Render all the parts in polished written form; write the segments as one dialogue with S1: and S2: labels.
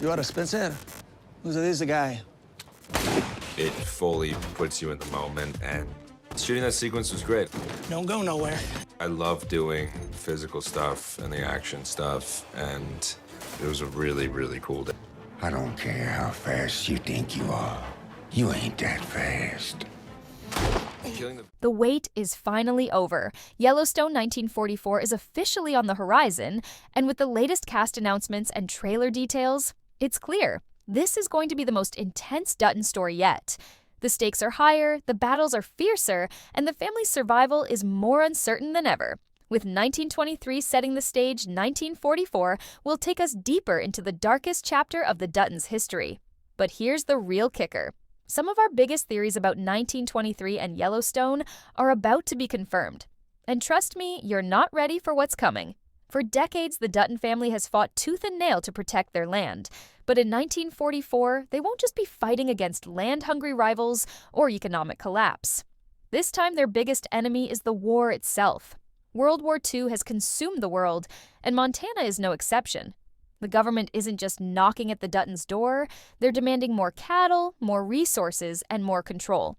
S1: You are Spencer? Who's this guy?
S2: It fully puts you in the moment, and shooting that sequence was great.
S1: Don't go nowhere.
S2: I love doing physical stuff and the action stuff, and it was a really, really cool day.
S3: I don't care how fast you think you are. You ain't that fast.
S4: The wait is finally over. Yellowstone 1944 is officially on the horizon, and with the latest cast announcements and trailer details, it's clear this is going to be the most intense Dutton story yet. The stakes are higher, the battles are fiercer, and the family's survival is more uncertain than ever. With 1923 setting the stage, 1944 will take us deeper into the darkest chapter of the Duttons' history. But here's the real kicker. Some of our biggest theories about 1923 and Yellowstone are about to be confirmed. And trust me, you're not ready for what's coming. For decades, the Dutton family has fought tooth and nail to protect their land. But in 1944, they won't just be fighting against land-hungry rivals or economic collapse. This time, their biggest enemy is the war itself. World War II has consumed the world, and Montana is no exception. The government isn't just knocking at the Duttons' door, they're demanding more cattle, more resources, and more control.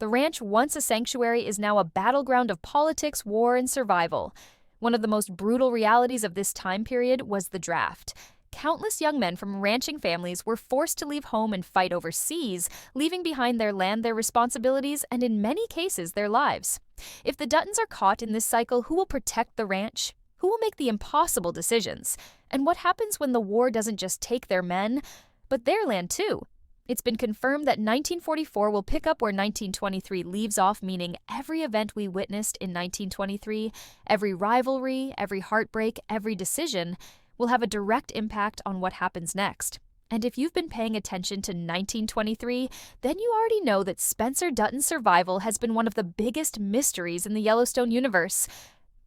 S4: The ranch, once a sanctuary, is now a battleground of politics, war, and survival. One of the most brutal realities of this time period was the draft. Countless young men from ranching families were forced to leave home and fight overseas, leaving behind their land, their responsibilities, and in many cases, their lives. If the Duttons are caught in this cycle, who will protect the ranch? Who will make the impossible decisions? And what happens when the war doesn't just take their men, but their land too? It's been confirmed that 1944 will pick up where 1923 leaves off, meaning every event we witnessed in 1923, every rivalry, every heartbreak, every decision, will have a direct impact on what happens next. And if you've been paying attention to 1923, then you already know that Spencer Dutton's survival has been one of the biggest mysteries in the Yellowstone universe.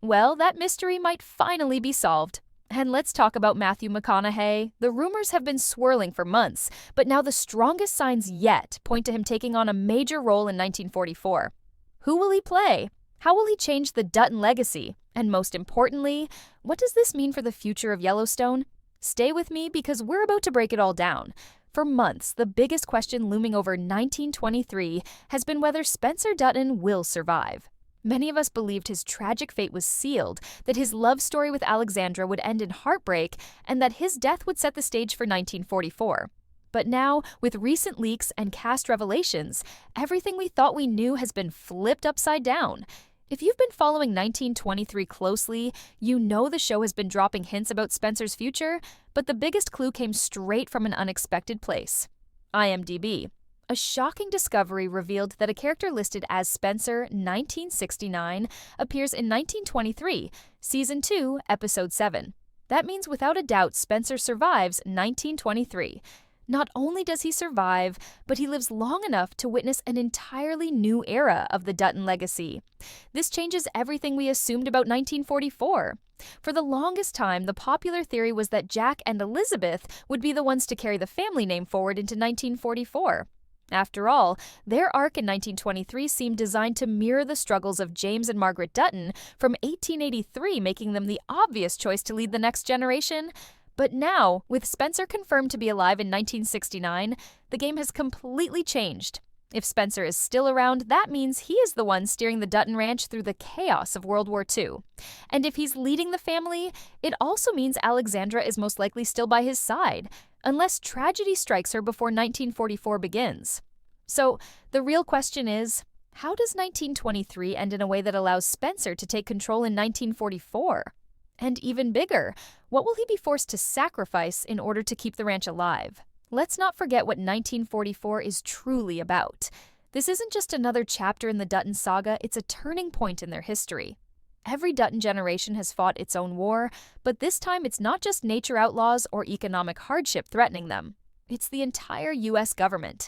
S4: Well, that mystery might finally be solved. And let's talk about Matthew McConaughey. The rumors have been swirling for months, but now the strongest signs yet point to him taking on a major role in 1944. Who will he play? How will he change the Dutton legacy? And most importantly, what does this mean for the future of Yellowstone? Stay with me because we're about to break it all down. For months, the biggest question looming over 1923 has been whether Spencer Dutton will survive. Many of us believed his tragic fate was sealed, that his love story with Alexandra would end in heartbreak, and that his death would set the stage for 1944. But now, with recent leaks and cast revelations, everything we thought we knew has been flipped upside down. If you've been following 1923 closely, you know the show has been dropping hints about Spencer's future, but the biggest clue came straight from an unexpected place: IMDb. A shocking discovery revealed that a character listed as Spencer 1969 appears in 1923, Season 2, Episode 7. That means without a doubt Spencer survives 1923. Not only does he survive, but he lives long enough to witness an entirely new era of the Dutton legacy. This changes everything we assumed about 1944. For the longest time, the popular theory was that Jack and Elizabeth would be the ones to carry the family name forward into 1944. After all, their arc in 1923 seemed designed to mirror the struggles of James and Margaret Dutton from 1883, making them the obvious choice to lead the next generation. But now, with Spencer confirmed to be alive in 1969, the game has completely changed. If Spencer is still around, that means he is the one steering the Dutton Ranch through the chaos of World War II. And if he's leading the family, it also means Alexandra is most likely still by his side, unless tragedy strikes her before 1944 begins. So, the real question is, how does 1923 end in a way that allows Spencer to take control in 1944? And even bigger, what will he be forced to sacrifice in order to keep the ranch alive? Let's not forget what 1944 is truly about. This isn't just another chapter in the Dutton saga, it's a turning point in their history. Every Dutton generation has fought its own war, but this time it's not just nature outlaws or economic hardship threatening them. It's the entire U.S. government.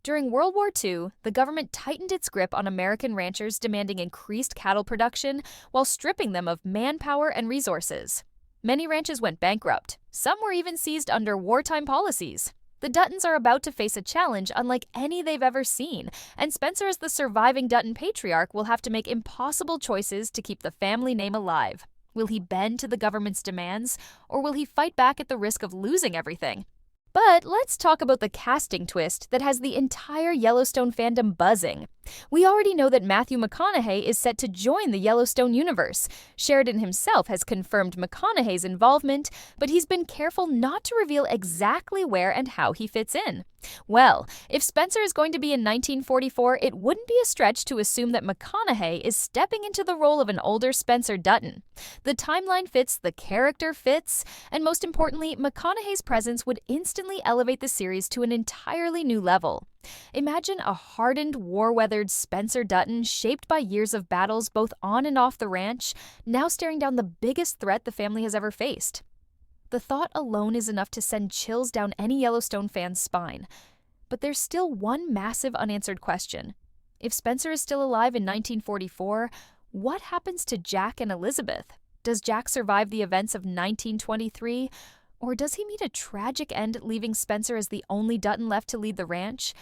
S4: During World War II, the government tightened its grip on American ranchers, demanding increased cattle production while stripping them of manpower and resources. Many ranches went bankrupt. Some were even seized under wartime policies. The Duttons are about to face a challenge unlike any they've ever seen, and Spencer, as the surviving Dutton patriarch, will have to make impossible choices to keep the family name alive. Will he bend to the government's demands, or will he fight back at the risk of losing everything? But let's talk about the casting twist that has the entire Yellowstone fandom buzzing. We already know that Matthew McConaughey is set to join the Yellowstone universe. Sheridan himself has confirmed McConaughey's involvement, but he's been careful not to reveal exactly where and how he fits in. Well, if Spencer is going to be in 1944, it wouldn't be a stretch to assume that McConaughey is stepping into the role of an older Spencer Dutton. The timeline fits, the character fits, and most importantly, McConaughey's presence would instantly elevate the series to an entirely new level. Imagine a hardened, war-weathered Spencer Dutton shaped by years of battles both on and off the ranch, now staring down the biggest threat the family has ever faced. The thought alone is enough to send chills down any Yellowstone fan's spine. But there's still one massive unanswered question. If Spencer is still alive in 1944, what happens to Jack and Elizabeth? Does Jack survive the events of 1923? Or does he meet a tragic end, leaving Spencer as the only Dutton left to lead the ranch?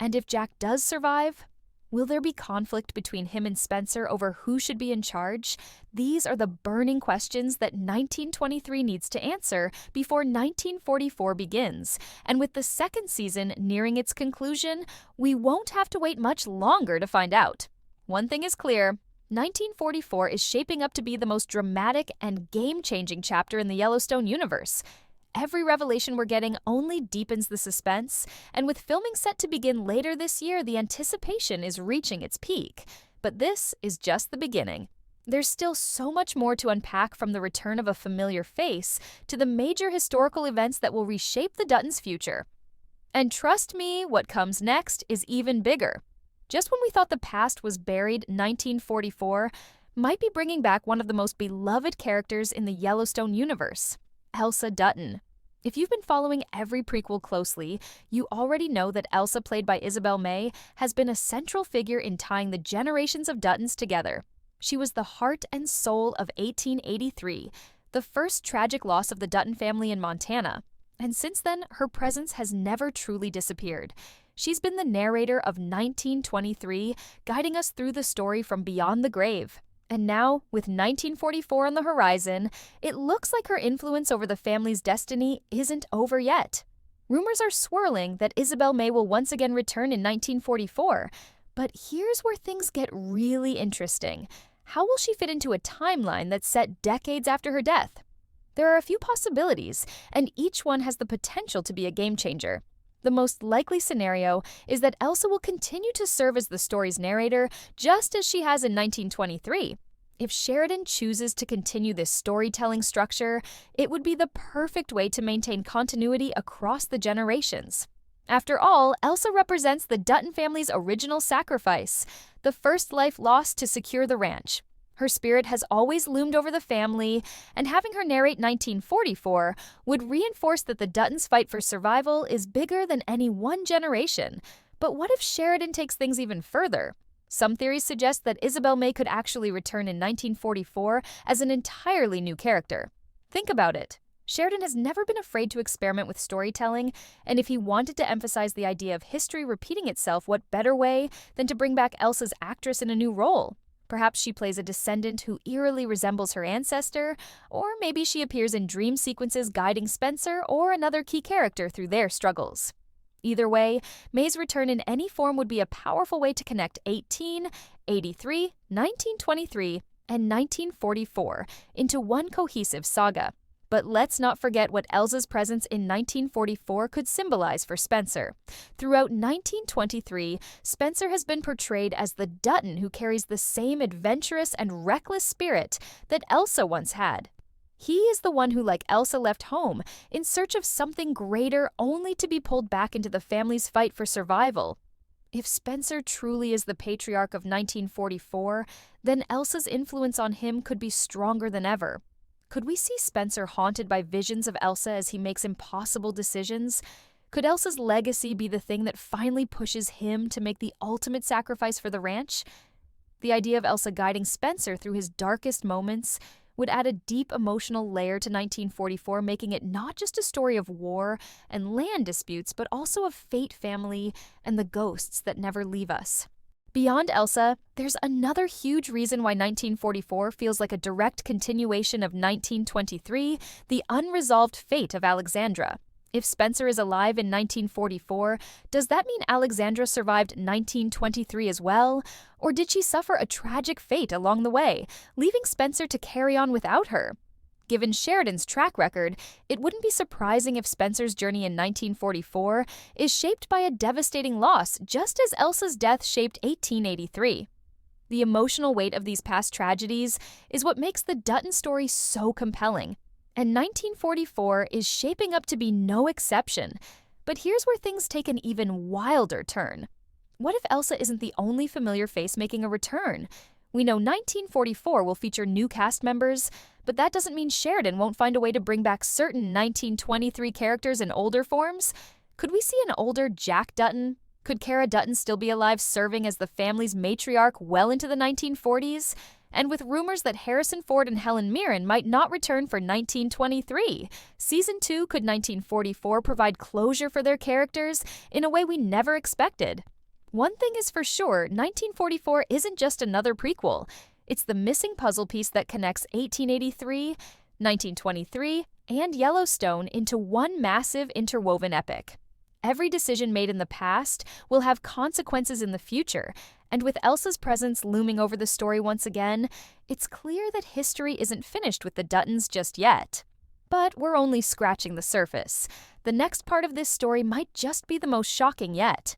S4: And if Jack does survive, will there be conflict between him and Spencer over who should be in charge? These are the burning questions that 1923 needs to answer before 1944 begins. And with the second season nearing its conclusion, we won't have to wait much longer to find out. One thing is clear. 1944 is shaping up to be the most dramatic and game-changing chapter in the Yellowstone universe. Every revelation we're getting only deepens the suspense, and with filming set to begin later this year, the anticipation is reaching its peak. But this is just the beginning. There's still so much more to unpack, from the return of a familiar face to the major historical events that will reshape the Duttons' future. And trust me, what comes next is even bigger. Just when we thought the past was buried, 1944 might be bringing back one of the most beloved characters in the Yellowstone universe, Elsa Dutton. If you've been following every prequel closely, you already know that Elsa, played by Isabel May, has been a central figure in tying the generations of Duttons together. She was the heart and soul of 1883, the first tragic loss of the Dutton family in Montana. And since then, her presence has never truly disappeared. She's been the narrator of 1923, guiding us through the story from beyond the grave. And now, with 1944 on the horizon, it looks like her influence over the family's destiny isn't over yet. Rumors are swirling that Isabel May will once again return in 1944. But here's where things get really interesting. How will she fit into a timeline that's set decades after her death? There are a few possibilities, and each one has the potential to be a game changer. The most likely scenario is that Elsa will continue to serve as the story's narrator, just as she has in 1923. If Sheridan chooses to continue this storytelling structure, it would be the perfect way to maintain continuity across the generations. After all, Elsa represents the Dutton family's original sacrifice, the first life lost to secure the ranch. Her spirit has always loomed over the family, and having her narrate 1944 would reinforce that the Duttons' fight for survival is bigger than any one generation. But what if Sheridan takes things even further? Some theories suggest that Isabel May could actually return in 1944 as an entirely new character. Think about it. Sheridan has never been afraid to experiment with storytelling, and if he wanted to emphasize the idea of history repeating itself, what better way than to bring back Elsa's actress in a new role? Perhaps she plays a descendant who eerily resembles her ancestor, or maybe she appears in dream sequences guiding Spencer or another key character through their struggles. Either way, May's return in any form would be a powerful way to connect 1883, 1923, and 1944 into one cohesive saga. But let's not forget what Elsa's presence in 1944 could symbolize for Spencer. Throughout 1923, Spencer has been portrayed as the Dutton who carries the same adventurous and reckless spirit that Elsa once had. He is the one who, like Elsa, left home in search of something greater, only to be pulled back into the family's fight for survival. If Spencer truly is the patriarch of 1944, then Elsa's influence on him could be stronger than ever. Could we see Spencer haunted by visions of Elsa as he makes impossible decisions? Could Elsa's legacy be the thing that finally pushes him to make the ultimate sacrifice for the ranch? The idea of Elsa guiding Spencer through his darkest moments would add a deep emotional layer to 1944, making it not just a story of war and land disputes, but also of fate, family, and the ghosts that never leave us. Beyond Elsa, there's another huge reason why 1944 feels like a direct continuation of 1923, the unresolved fate of Alexandra. If Spencer is alive in 1944, does that mean Alexandra survived 1923 as well? Or did she suffer a tragic fate along the way, leaving Spencer to carry on without her? Given Sheridan's track record, it wouldn't be surprising if Spencer's journey in 1944 is shaped by a devastating loss, just as Elsa's death shaped 1883. The emotional weight of these past tragedies is what makes the Dutton story so compelling. And 1944 is shaping up to be no exception. But here's where things take an even wilder turn. What if Elsa isn't the only familiar face making a return? We know 1944 will feature new cast members, but that doesn't mean Sheridan won't find a way to bring back certain 1923 characters in older forms. Could we see an older Jack Dutton? Could Cara Dutton still be alive serving as the family's matriarch well into the 1940s? And with rumors that Harrison Ford and Helen Mirren might not return for 1923, Season 2 could 1944 provide closure for their characters in a way we never expected? One thing is for sure, 1944 isn't just another prequel. It's the missing puzzle piece that connects 1883, 1923, and Yellowstone into one massive interwoven epic. Every decision made in the past will have consequences in the future, and with Elsa's presence looming over the story once again, it's clear that history isn't finished with the Duttons just yet. But we're only scratching the surface. The next part of this story might just be the most shocking yet.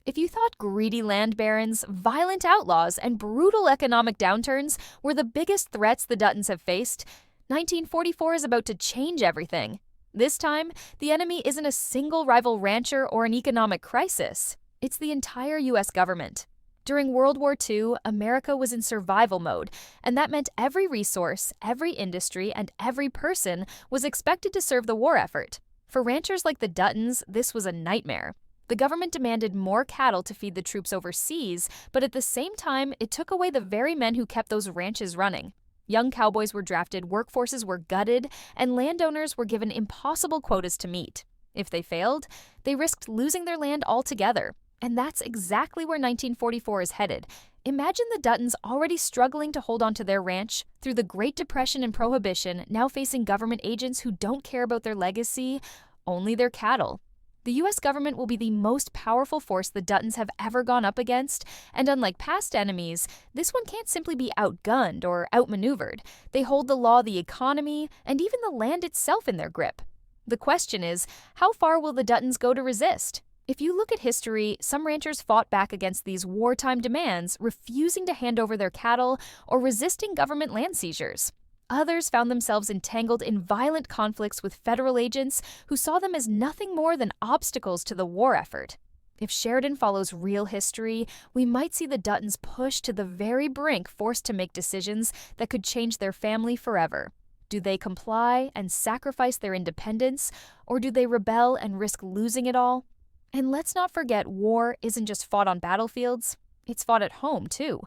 S4: If you thought greedy land barons, violent outlaws, and brutal economic downturns were the biggest threats the Duttons have faced, 1944 is about to change everything. This time, the enemy isn't a single rival rancher or an economic crisis. It's the entire U.S. government. During World War II, America was in survival mode, and that meant every resource, every industry, and every person was expected to serve the war effort. For ranchers like the Duttons, this was a nightmare. The government demanded more cattle to feed the troops overseas, but at the same time, it took away the very men who kept those ranches running. Young cowboys were drafted, workforces were gutted, and landowners were given impossible quotas to meet. If they failed, they risked losing their land altogether. And that's exactly where 1944 is headed. Imagine the Duttons already struggling to hold on to their ranch through the Great Depression and Prohibition, now facing government agents who don't care about their legacy, only their cattle. The U.S. government will be the most powerful force the Duttons have ever gone up against, and unlike past enemies, this one can't simply be outgunned or outmaneuvered. They hold the law, the economy, and even the land itself in their grip. The question is, how far will the Duttons go to resist? If you look at history, some ranchers fought back against these wartime demands, refusing to hand over their cattle or resisting government land seizures. Others found themselves entangled in violent conflicts with federal agents who saw them as nothing more than obstacles to the war effort. If Sheridan follows real history, we might see the Duttons pushed to the very brink, forced to make decisions that could change their family forever. Do they comply and sacrifice their independence, or do they rebel and risk losing it all? And let's not forget, war isn't just fought on battlefields, it's fought at home too.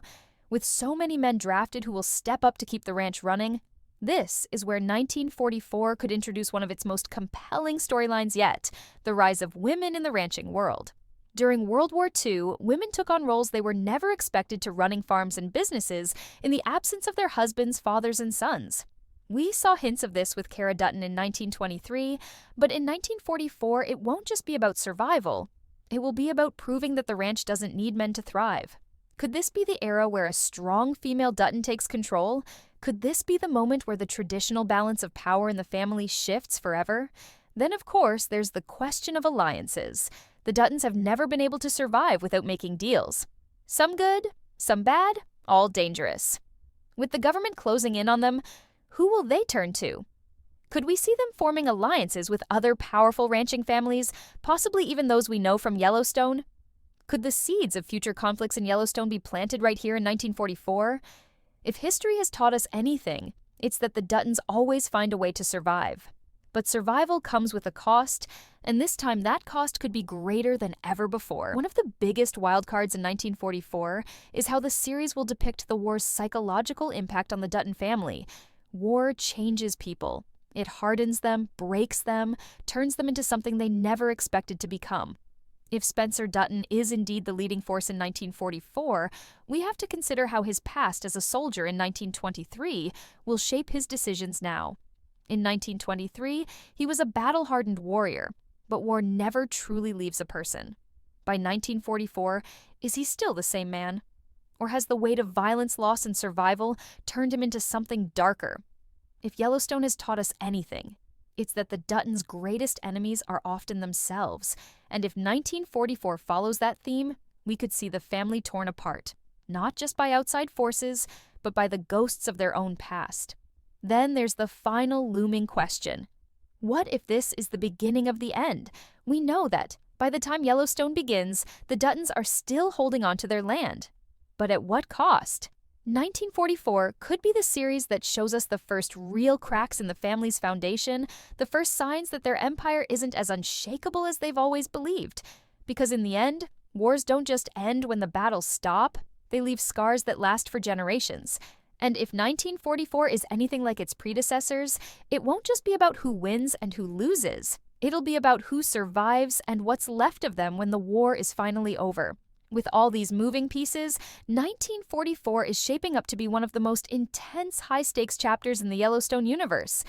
S4: With so many men drafted who will step up to keep the ranch running, this is where 1944 could introduce one of its most compelling storylines yet, the rise of women in the ranching world. During World War II, women took on roles they were never expected to, running farms and businesses in the absence of their husbands, fathers, and sons. We saw hints of this with Cara Dutton in 1923, but in 1944 it won't just be about survival. It will be about proving that the ranch doesn't need men to thrive. Could this be the era where a strong female Dutton takes control? Could this be the moment where the traditional balance of power in the family shifts forever? Then, of course, there's the question of alliances. The Duttons have never been able to survive without making deals. Some good, some bad, all dangerous. With the government closing in on them, who will they turn to? Could we see them forming alliances with other powerful ranching families, possibly even those we know from Yellowstone? Could the seeds of future conflicts in Yellowstone be planted right here in 1944? If history has taught us anything, it's that the Duttons always find a way to survive. But survival comes with a cost, and this time that cost could be greater than ever before. One of the biggest wildcards in 1944 is how the series will depict the war's psychological impact on the Dutton family. War changes people. It hardens them, breaks them, turns them into something they never expected to become. If Spencer Dutton is indeed the leading force in 1944, we have to consider how his past as a soldier in 1923 will shape his decisions now. In 1923, he was a battle-hardened warrior. But war never truly leaves a person. By 1944, is he still the same man? Or has the weight of violence, loss, and survival turned him into something darker? If Yellowstone has taught us anything, it's that the Duttons' greatest enemies are often themselves. And if 1944 follows that theme, we could see the family torn apart, not just by outside forces, but by the ghosts of their own past. Then there's the final looming question. What if this is the beginning of the end? We know that, by the time Yellowstone begins, the Duttons are still holding on to their land. But at what cost? 1944 could be the series that shows us the first real cracks in the family's foundation, the first signs that their empire isn't as unshakable as they've always believed. Because in the end, wars don't just end when the battles stop, they leave scars that last for generations. And if 1944 is anything like its predecessors, it won't just be about who wins and who loses. It'll be about who survives and what's left of them when the war is finally over. With all these moving pieces, 1944 is shaping up to be one of the most intense high-stakes chapters in the Yellowstone universe.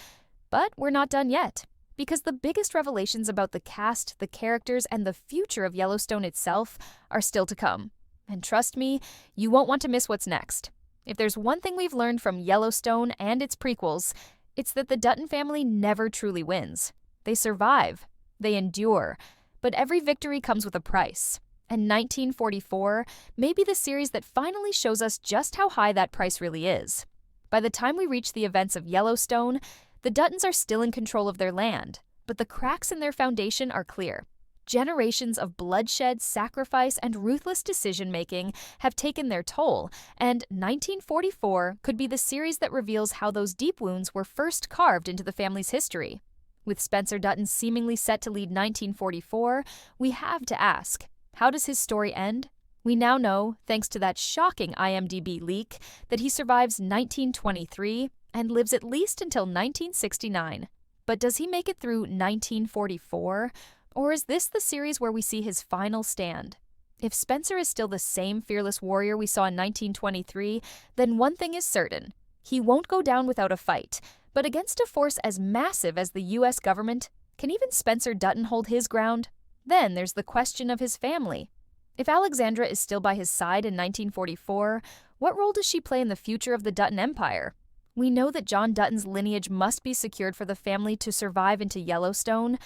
S4: But we're not done yet, because the biggest revelations about the cast, the characters, and the future of Yellowstone itself are still to come. And trust me, you won't want to miss what's next. If there's one thing we've learned from Yellowstone and its prequels, it's that the Dutton family never truly wins. They survive, they endure, but every victory comes with a price. And 1944 may be the series that finally shows us just how high that price really is. By the time we reach the events of Yellowstone, the Duttons are still in control of their land, but the cracks in their foundation are clear. Generations of bloodshed, sacrifice, and ruthless decision-making have taken their toll, and 1944 could be the series that reveals how those deep wounds were first carved into the family's history. With Spencer Dutton seemingly set to lead 1944, we have to ask, how does his story end? We now know, thanks to that shocking IMDb leak, that he survives 1923 and lives at least until 1969. But does he make it through 1944? Or is this the series where we see his final stand? If Spencer is still the same fearless warrior we saw in 1923, then one thing is certain. He won't go down without a fight. But against a force as massive as the U.S. government, can even Spencer Dutton hold his ground? Then there's the question of his family. If Alexandra is still by his side in 1944, what role does she play in the future of the Dutton Empire? We know that John Dutton's lineage must be secured for the family to survive into Yellowstone,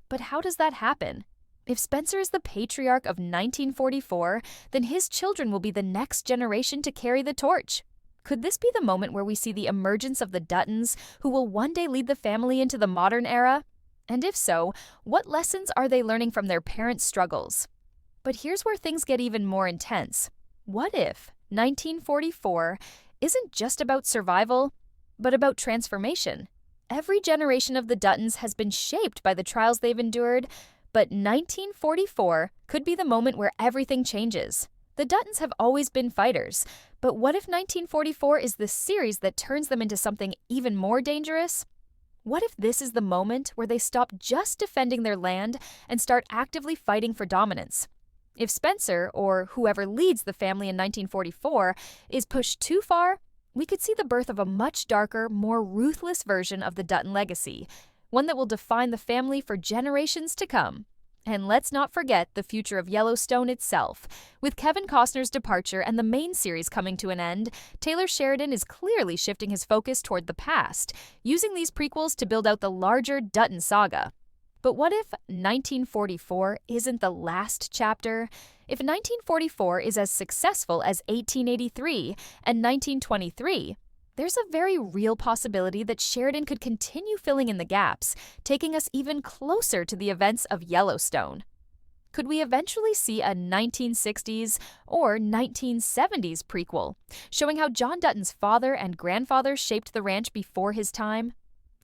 S4: but how does that happen? If Spencer is the patriarch of 1944, then his children will be the next generation to carry the torch. Could this be the moment where we see the emergence of the Duttons, who will one day lead the family into the modern era? And if so, what lessons are they learning from their parents' struggles? But here's where things get even more intense. What if 1944 isn't just about survival, but about transformation? Every generation of the Duttons has been shaped by the trials they've endured, but 1944 could be the moment where everything changes. The Duttons have always been fighters, but what if 1944 is the series that turns them into something even more dangerous? What if this is the moment where they stop just defending their land and start actively fighting for dominance? If Spencer, or whoever leads the family in 1944, is pushed too far, we could see the birth of a much darker, more ruthless version of the Dutton legacy, one that will define the family for generations to come. And let's not forget the future of Yellowstone itself. With Kevin Costner's departure and the main series coming to an end, Taylor Sheridan is clearly shifting his focus toward the past, using these prequels to build out the larger Dutton saga. But what if 1944 isn't the last chapter? If 1944 is as successful as 1883 and 1923, there's a very real possibility that Sheridan could continue filling in the gaps, taking us even closer to the events of Yellowstone. Could we eventually see a 1960s or 1970s prequel, showing how John Dutton's father and grandfather shaped the ranch before his time?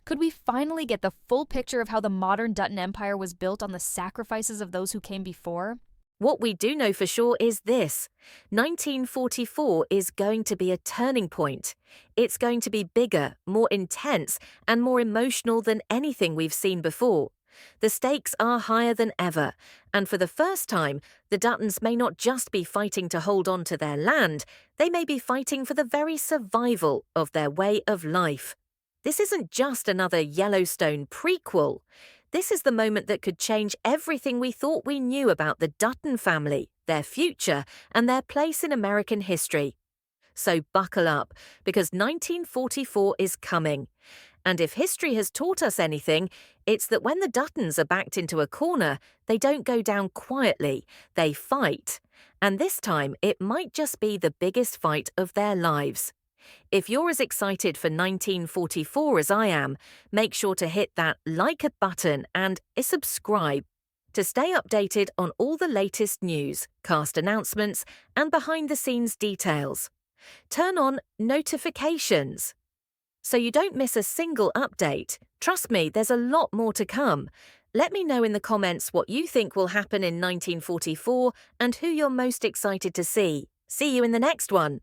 S4: Could we finally get the full picture of how the modern Dutton Empire was built on the sacrifices of those who came before?
S5: What we do know for sure is this: 1944 is going to be a turning point. It's going to be bigger, more intense, and more emotional than anything we've seen before. The stakes are higher than ever, and for the first time, the Duttons may not just be fighting to hold on to their land, they may be fighting for the very survival of their way of life. This isn't just another Yellowstone prequel. This is the moment that could change everything we thought we knew about the Dutton family, their future, and their place in American history. So buckle up, because 1944 is coming. And if history has taught us anything, it's that when the Duttons are backed into a corner, they don't go down quietly, they fight. And this time, it might just be the biggest fight of their lives. If you're as excited for 1944 as I am, make sure to hit that like button and subscribe to stay updated on all the latest news, cast announcements, and behind-the-scenes details. Turn on notifications so you don't miss a single update. Trust me, there's a lot more to come. Let me know in the comments what you think will happen in 1944 and who you're most excited to see. See you in the next one.